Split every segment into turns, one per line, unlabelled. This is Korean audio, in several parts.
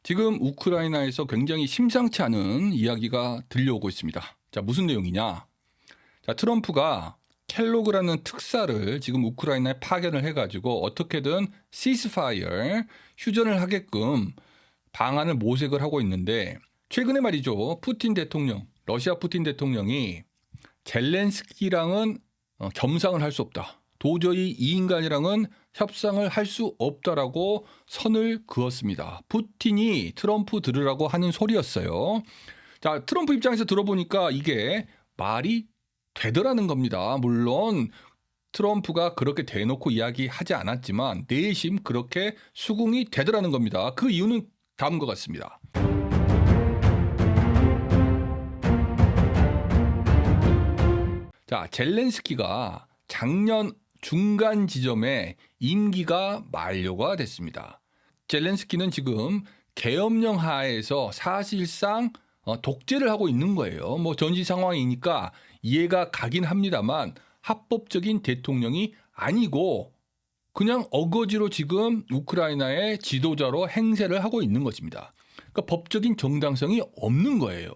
지금 우크라이나에서 굉장히 심상치 않은 이야기가 들려오고 있습니다. 자, 무슨 내용이냐? 자, 트럼프가 켈로그라는 특사를 지금 우크라이나에 파견을 해가지고 어떻게든 시스파이어 휴전을 하게끔 방안을 모색을 하고 있는데, 최근에 말이죠. 푸틴 대통령, 러시아 푸틴 대통령이 젤렌스키랑은 겸상을 할 수 없다. 도저히 이 인간이랑은 협상을 할 수 없다라고 선을 그었습니다. 푸틴이 트럼프 들으라고 하는 소리였어요. 자, 트럼프 입장에서 들어보니까 이게 말이 되더라는 겁니다. 물론 트럼프가 그렇게 대놓고 이야기하지 않았지만 내심 그렇게 수긍이 되더라는 겁니다. 그 이유는 다음과 같습니다. 자, 젤렌스키가 작년 중간 지점에 임기가 만료가 됐습니다. 젤렌스키는 지금 계엄령 하에서 사실상 독재를 하고 있는 거예요. 뭐 전시 상황이니까 이해가 가긴 합니다만 합법적인 대통령이 아니고 그냥 어거지로 지금 우크라이나의 지도자로 행세를 하고 있는 것입니다. 그러니까 법적인 정당성이 없는 거예요.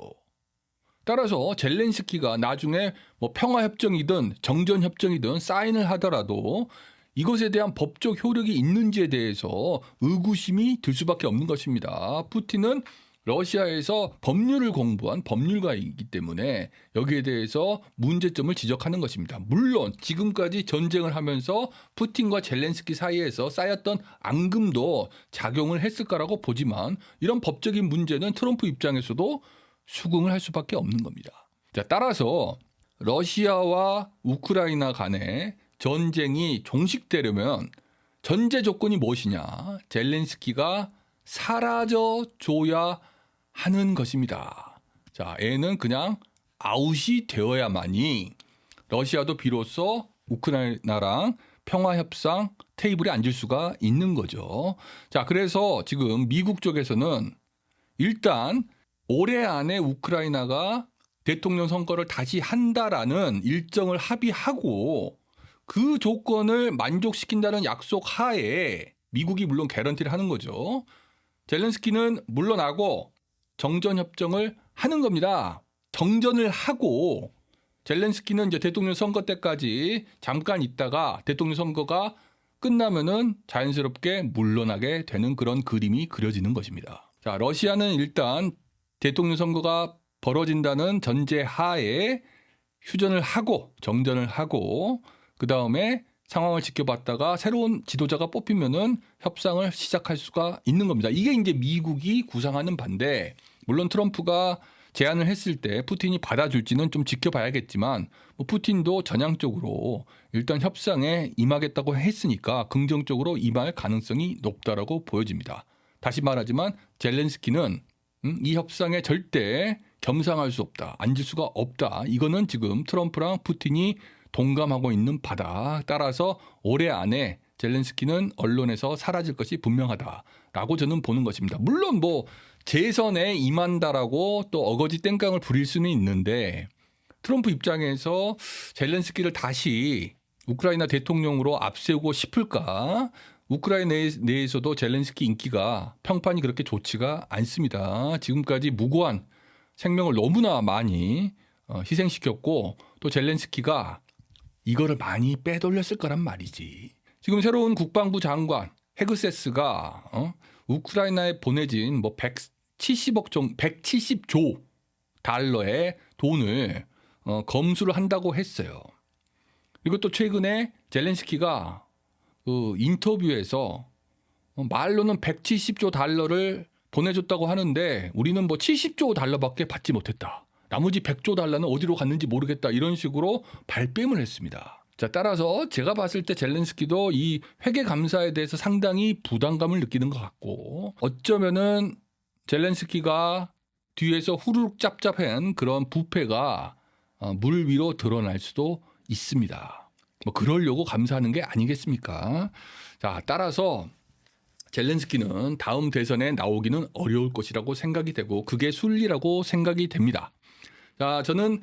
따라서 젤렌스키가 나중에 뭐 평화협정이든 정전협정이든 사인을 하더라도 이것에 대한 법적 효력이 있는지에 대해서 의구심이 들 수밖에 없는 것입니다. 푸틴은 러시아에서 법률을 공부한 법률가이기 때문에 여기에 대해서 문제점을 지적하는 것입니다. 물론 지금까지 전쟁을 하면서 푸틴과 젤렌스키 사이에서 쌓였던 앙금도 작용을 했을 거라고 보지만 이런 법적인 문제는 트럼프 입장에서도 수긍을 할 수밖에 없는 겁니다. 자, 따라서 러시아와 우크라이나 간의 전쟁이 종식되려면 전제 조건이 무엇이냐? 젤렌스키가 사라져 줘야 하는 것입니다. 자, 애는 그냥 아웃이 되어야만이 러시아도 비로소 우크라이나랑 평화협상 테이블에 앉을 수가 있는 거죠. 자, 그래서 지금 미국 쪽에서는 일단 올해 안에 우크라이나가 대통령 선거를 다시 한다라는 일정을 합의하고 그 조건을 만족시킨다는 약속 하에 미국이 물론 개런티를 하는 거죠. 젤렌스키는 물러나고 정전협정을 하는 겁니다. 정전을 하고 젤렌스키는 이제 대통령 선거 때까지 잠깐 있다가 대통령 선거가 끝나면은 자연스럽게 물러나게 되는 그런 그림이 그려지는 것입니다. 자, 러시아는 일단 대통령 선거가 벌어진다는 전제 하에 휴전을 하고 정전을 하고 그 다음에 상황을 지켜봤다가 새로운 지도자가 뽑히면은 협상을 시작할 수가 있는 겁니다. 이게 이제 미국이 구상하는 반대. 물론 트럼프가 제안을 했을 때 푸틴이 받아줄지는 좀 지켜봐야겠지만 뭐 푸틴도 전향적으로 일단 협상에 임하겠다고 했으니까 긍정적으로 임할 가능성이 높다라고 보여집니다. 다시 말하지만 젤렌스키는 이 협상에 절대 겸상할 수 없다. 앉을 수가 없다. 이거는 지금 트럼프랑 푸틴이 동감하고 있는 바다. 따라서 올해 안에 젤렌스키는 언론에서 사라질 것이 분명하다라고 저는 보는 것입니다. 물론 뭐 재선에 임한다라고 또 어거지 땡깡을 부릴 수는 있는데 트럼프 입장에서 젤렌스키를 다시 우크라이나 대통령으로 앞세우고 싶을까? 우크라이나 내에서도 젤렌스키 인기가 평판이 그렇게 좋지가 않습니다. 지금까지 무고한 생명을 너무나 많이 희생시켰고 또 젤렌스키가 이거를 많이 빼돌렸을 거란 말이지. 지금 새로운 국방부 장관 헤그세스가 우크라이나에 보내진 뭐 170조 달러의 돈을 검수를 한다고 했어요. 그리고 또 최근에 젤렌스키가 그 인터뷰에서 말로는 170조 달러를 보내줬다고 하는데 우리는 뭐 70조 달러밖에 받지 못했다. 나머지 100조 달러는 어디로 갔는지 모르겠다. 이런 식으로 발뺌을 했습니다. 자, 따라서 제가 봤을 때 젤렌스키도 이 회계 감사에 대해서 상당히 부담감을 느끼는 것 같고 어쩌면은 젤렌스키가 뒤에서 후루룩 짭짭한 그런 부패가 물 위로 드러날 수도 있습니다. 뭐 그러려고 감사하는 게 아니겠습니까? 자, 따라서 젤렌스키는 다음 대선에 나오기는 어려울 것이라고 생각이 되고 그게 순리라고 생각이 됩니다. 자, 저는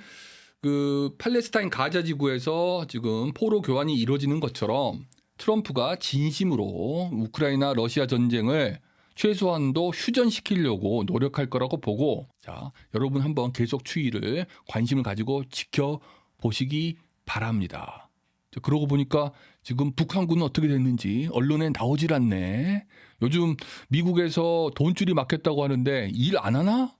그 팔레스타인 가자 지구에서 지금 포로 교환이 이루어지는 것처럼 트럼프가 진심으로 우크라이나 러시아 전쟁을 최소한도 휴전시키려고 노력할 거라고 보고, 자, 여러분 한번 계속 추이를 관심을 가지고 지켜보시기 바랍니다. 자, 그러고 보니까 지금 북한군은 어떻게 됐는지 언론에 나오질 않네. 요즘 미국에서 돈줄이 막혔다고 하는데 일 안 하나?